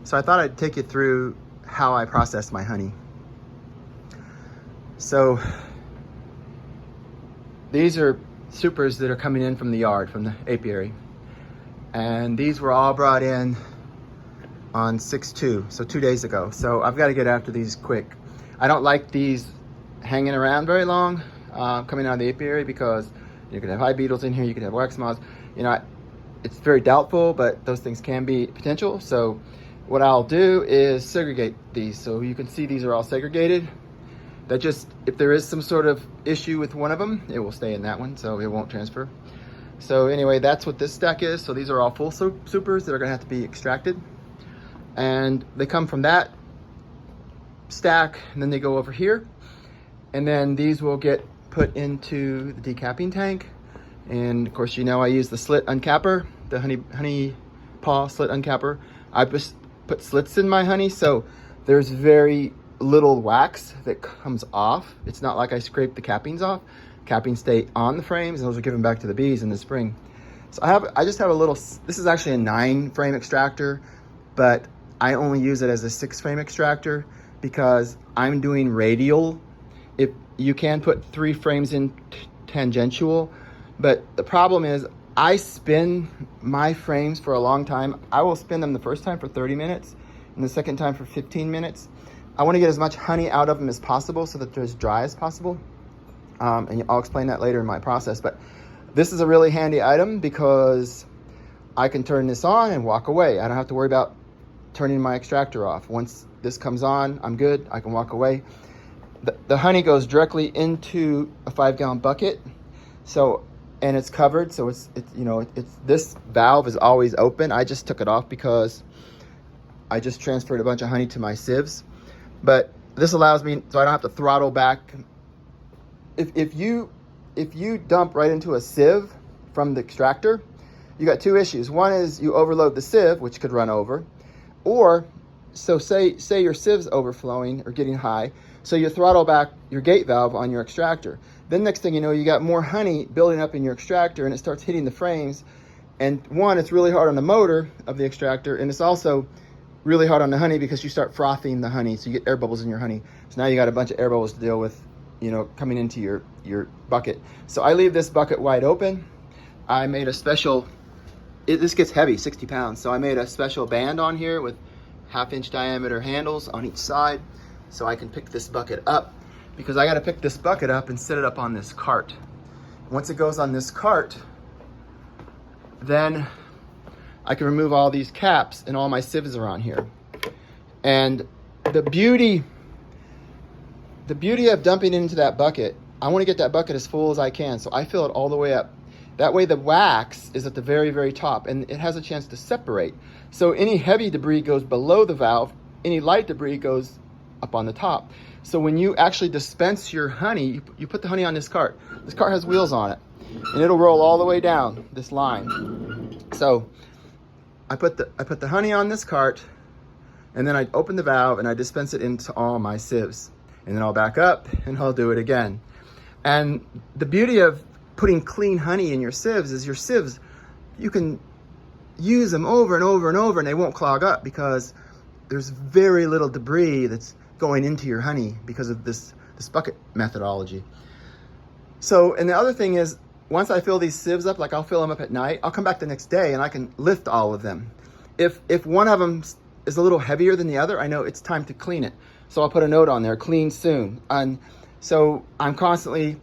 So I thought I'd take you through how I process my honey. So these are supers that are coming in from the yard, from the apiary. And these were all brought in on 6/2, so 2 days ago. So I've got to get after these quick. I don't like these hanging around very long, coming out of the apiary, because you could have hive beetles in here, you could have wax moths. You know, it's very doubtful, but those things can be potential. So what I'll do is segregate these. So you can see these are all segregated. That just, if there is some sort of issue with one of them, it will stay in that one, so it won't transfer. So anyway, that's what this stack is. So these are all full supers that are gonna have to be extracted. And they come from that stack, and then they go over here. And then these will get put into the decapping tank. And of course, you know I use the slit uncapper, the honey paw slit uncapper. I just put slits in my honey, so there's very little wax that comes off. It's not like I scrape the cappings off. Cappings stay on the frames, and those are given back to the bees in the spring. So I just have a little, this is actually a 9-frame extractor, but I only use it as a 6-frame extractor because I'm doing radial. If you can put 3 frames in tangential, but the problem is I spin my frames for a long time. I will spin them the first time for 30 minutes and the second time for 15 minutes. I want to get as much honey out of them as possible so that they're as dry as possible. And I'll explain that later in my process. But this is a really handy item because I can turn this on and walk away. I don't have to worry about turning my extractor off. Once this comes on, I'm good. I can walk away. The honey goes directly into a 5-gallon bucket. So, and it's covered. So it's this valve is always open. I just took it off because I just transferred a bunch of honey to my sieves. But this allows me, so I don't have to throttle back. If you dump right into a sieve from the extractor, you got 2 issues. One is you overload the sieve, which could run over, or so say your sieve's overflowing or getting high, so you throttle back your gate valve on your extractor. Then next thing you know, you got more honey building up in your extractor, and it starts hitting the frames. And one, it's really hard on the motor of the extractor, and it's also really hard on the honey because you start frothing the honey, so you get air bubbles in your honey. So now you got a bunch of air bubbles to deal with, coming into your bucket. So I leave this bucket wide open. I made a special, this gets heavy, 60 pounds. So I made a special band on here with 1/2-inch diameter handles on each side, so I can pick this bucket up, because I got to pick this bucket up and set it up on this cart. Once it goes on this cart, then I can remove all these caps, and all my sieves are on here. And the beauty of dumping into that bucket, I want to get that bucket as full as I can, so I fill it all the way up. That way the wax is at the very, very top, and it has a chance to separate. So any heavy debris goes below the valve, any light debris goes up on the top. So when you actually dispense your honey, you put the honey on this cart. This cart has wheels on it, and it'll roll all the way down this line. So I put the honey on this cart, and then I open the valve and I dispense it into all my sieves. And then I'll back up and I'll do it again. And the beauty of putting clean honey in your sieves is your sieves, you can use them over and over and over, and they won't clog up because there's very little debris that's going into your honey because of this bucket methodology. So, and the other thing is, once I fill these sieves up, like I'll fill them up at night, I'll come back the next day and I can lift all of them. If one of them is a little heavier than the other, I know it's time to clean it. So I'll put a note on there, clean soon. And so I'm constantly,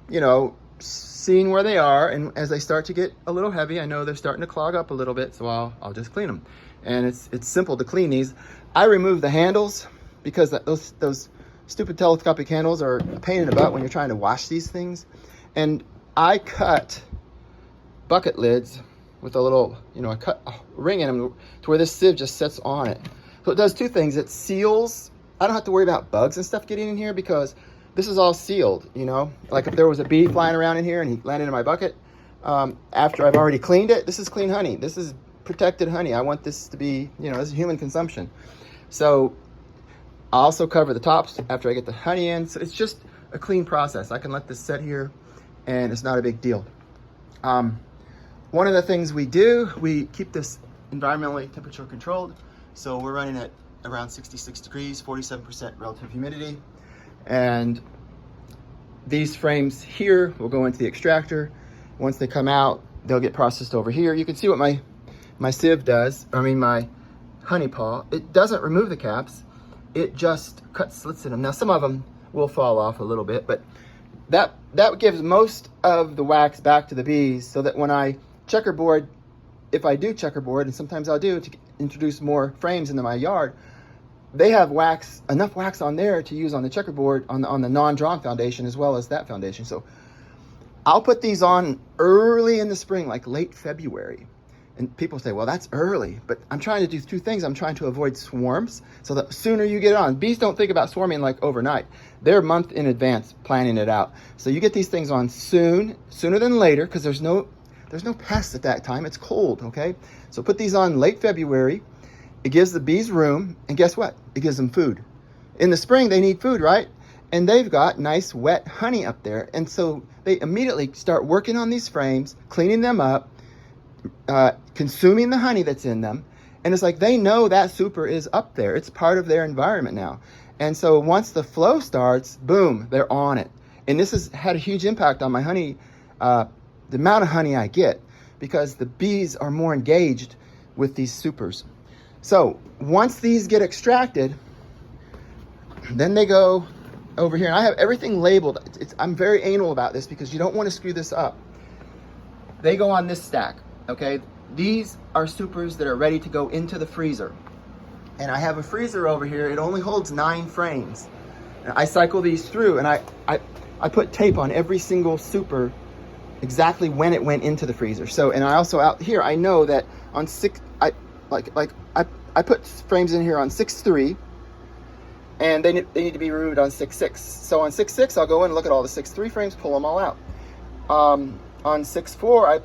seeing where they are, and as they start to get a little heavy, I know they're starting to clog up a little bit, so I'll just clean them. And it's simple to clean these. I remove the handles because those stupid telescopic handles are a pain in the butt when you're trying to wash these things. And I cut bucket lids with a little, I cut a ring in them to where this sieve just sits on it. So it does 2 things. It seals. I don't have to worry about bugs and stuff getting in here because this is all sealed, Like if there was a bee flying around in here and he landed in my bucket, after I've already cleaned it, this is clean honey. This is protected honey. I want this to be, this is human consumption. So I also cover the tops after I get the honey in. So it's just a clean process. I can let this sit here and it's not a big deal. One of the things we do, we keep this environmentally temperature controlled. So we're running at around 66 degrees, 47% relative humidity. And these frames here will go into the extractor. Once they come out, they'll get processed over here. You can see what my sieve does, my honey paw. It doesn't remove the caps, it just cuts slits in them. Now some of them will fall off a little bit, but that gives most of the wax back to the bees, so that when I checkerboard, if I do checkerboard, and sometimes I'll do to introduce more frames into my yard, they have wax, enough wax on there to use on the checkerboard, on the non-drawn foundation as well as that foundation. So I'll put these on early in the spring, like late February. And people say, well, that's early, but I'm trying to do two things. I'm trying to avoid swarms, so the sooner you get it on. Bees don't think about swarming like overnight. They're a month in advance planning it out. So you get these things on sooner than later, because there's no pests at that time. It's cold, okay? So put these on late February. It gives the bees room, and guess what? It gives them food. In the spring, they need food, right? And they've got nice wet honey up there. And so they immediately start working on these frames, cleaning them up, consuming the honey that's in them. And it's like they know that super is up there. It's part of their environment now. And so once the flow starts, boom, they're on it. And this has had a huge impact on my honey, the amount of honey I get, because the bees are more engaged with these supers. So once these get extracted, then they go over here. And I have everything labeled. I'm very anal about this because you don't want to screw this up. They go on this stack. Okay, these are supers that are ready to go into the freezer. And I have a freezer over here. It only holds 9 frames. And I cycle these through, and I put tape on every single super exactly when it went into the freezer. So, and I also out here, I know that on I put frames in here on 6.3, and they need to be removed on 6.6. So on 6.6, I'll go in and look at all the 6.3 frames, pull them all out. On 6.4,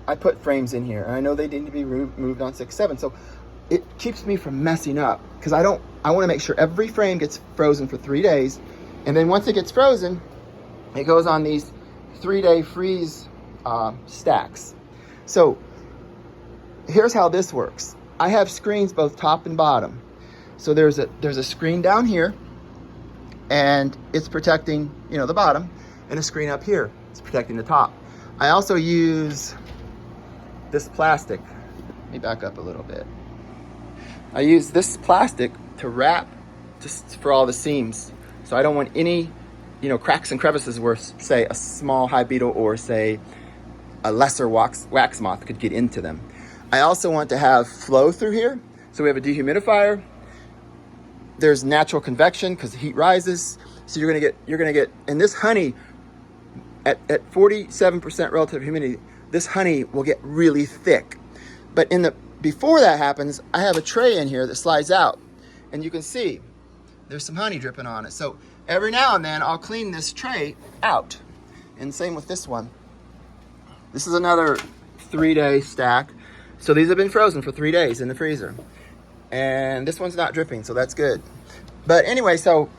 I put frames in here, and I know they need to be moved on 6.7. So it keeps me from messing up, because I want to make sure every frame gets frozen for 3 days. And then once it gets frozen, it goes on these 3-day freeze stacks. So here's how this works. I have screens both top and bottom. So there's a screen down here, and it's protecting, the bottom, and a screen up here. It's protecting the top. I also use this plastic. Let me back up a little bit. I use this plastic to wrap just for all the seams. So I don't want any, cracks and crevices where, say, a small hive beetle or, say, a lesser wax moth could get into them. I also want to have flow through here. So we have a dehumidifier. There's natural convection because the heat rises. So you're gonna get, and this honey at 47% relative humidity, this honey will get really thick. But before that happens, I have a tray in here that slides out, and you can see there's some honey dripping on it. So every now and then I'll clean this tray out. And same with this one. This is another 3-day stack. So these have been frozen for 3 days in the freezer. And this one's not dripping, so that's good. But anyway, so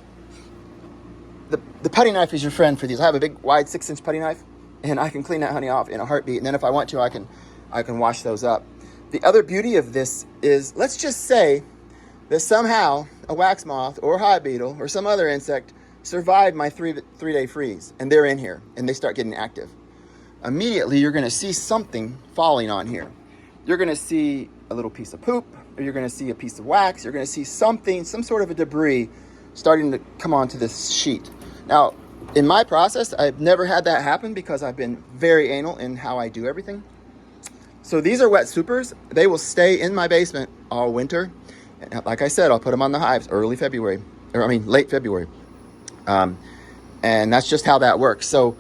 the putty knife is your friend for these. I have a big wide 6-inch putty knife, and I can clean that honey off in a heartbeat. And then if I want to, I can wash those up. The other beauty of this is, let's just say that somehow a wax moth or a hive beetle or some other insect survived my 3-day freeze, and they're in here and they start getting active. Immediately you're going to see something falling on here. You're going to see a little piece of poop, or you're going to see a piece of wax. You're going to see something, some sort of a debris starting to come onto this sheet. Now, in my process, I've never had that happen because I've been very anal in how I do everything. So these are wet supers. They will stay in my basement all winter. And like I said, I'll put them on the hives late February. And that's just how that works. So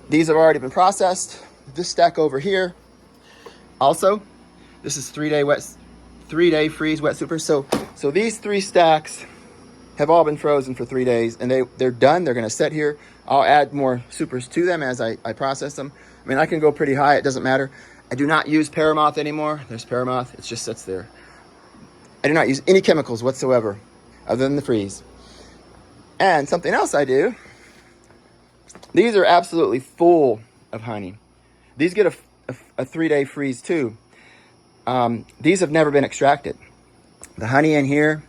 these have already been processed. This stack over here, also, this is 3-day freeze wet super. So these 3 stacks have all been frozen for 3 days, and they're done. They're going to sit here. I'll add more supers to them as I process them. I mean, I can go pretty high. It doesn't matter. I do not use paramoth anymore. There's paramoth. It just sits there. I do not use any chemicals whatsoever other than the freeze. And something else I do, these are absolutely full of honey. These get a 3-day freeze too. These have never been extracted. The honey in here,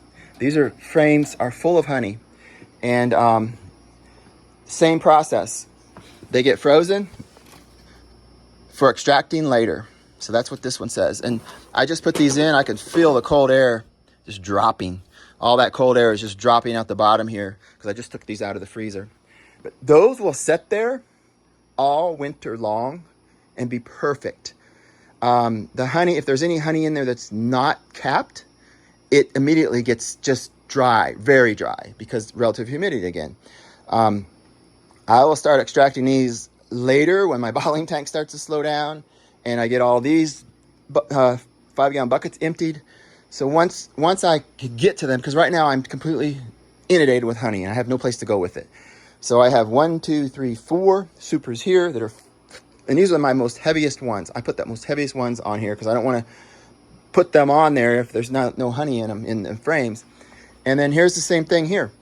These are frames are full of honey. And same process. They get frozen for extracting later. So that's what this one says. And I just put these in. I could feel the cold air just dropping. All that cold air is just dropping out the bottom here because I just took these out of the freezer. But those will sit there all winter long and be perfect. The honey, if there's any honey in there that's not capped, it immediately gets just dry, very dry, because relative humidity again. I will start extracting these later when my bottling tank starts to slow down and I get all these 5-gallon buckets emptied. So once I could get to them, because right now I'm completely inundated with honey and I have no place to go with it. So I have 1, 2, 3, 4 supers here that are, and these are my most heaviest ones. I put the most heaviest ones on here because I don't want to put them on there if there's no honey in them in the frames. And then here's the same thing here.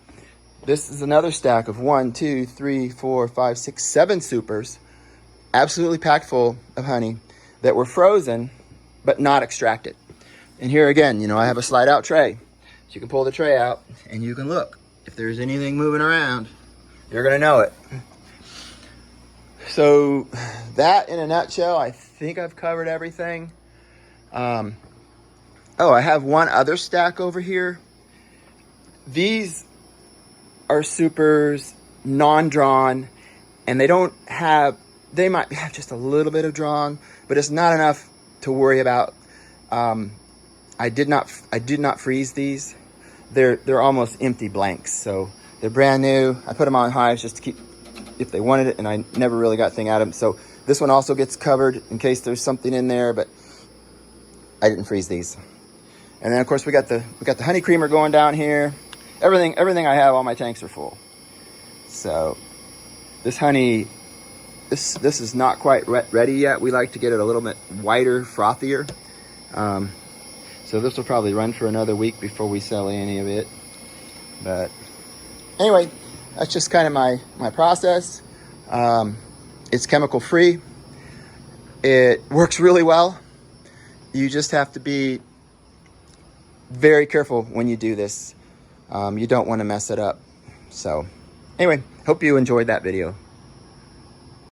This is another stack of 1, 2, 3, 4, 5, 6, 7 supers, absolutely packed full of honey that were frozen but not extracted. And here again, you know, I have a slide out tray. So you can pull the tray out and you can look. If there's anything moving around, you're gonna know it. So that in a nutshell, I think I've covered everything. Oh, I have one other stack over here. These are supers, non-drawn, and they might have just a little bit of drawn, but it's not enough to worry about. I did not freeze these. They're almost empty blanks, so they're brand new. I put them on hives just to keep, if they wanted it, and I never really got anything out of them. So this one also gets covered in case there's something in there, but I didn't freeze these. And then of course we got the honey creamer going down here. Everything I have, all my tanks are full. So this honey, this is not quite ready yet. We like to get it a little bit whiter, frothier. So this will probably run for another week before we sell any of it. But anyway, that's just kind of my process. It's chemical free. It works really well. You just have to be very careful when you do this. You don't want to mess it up. So anyway, hope you enjoyed that video.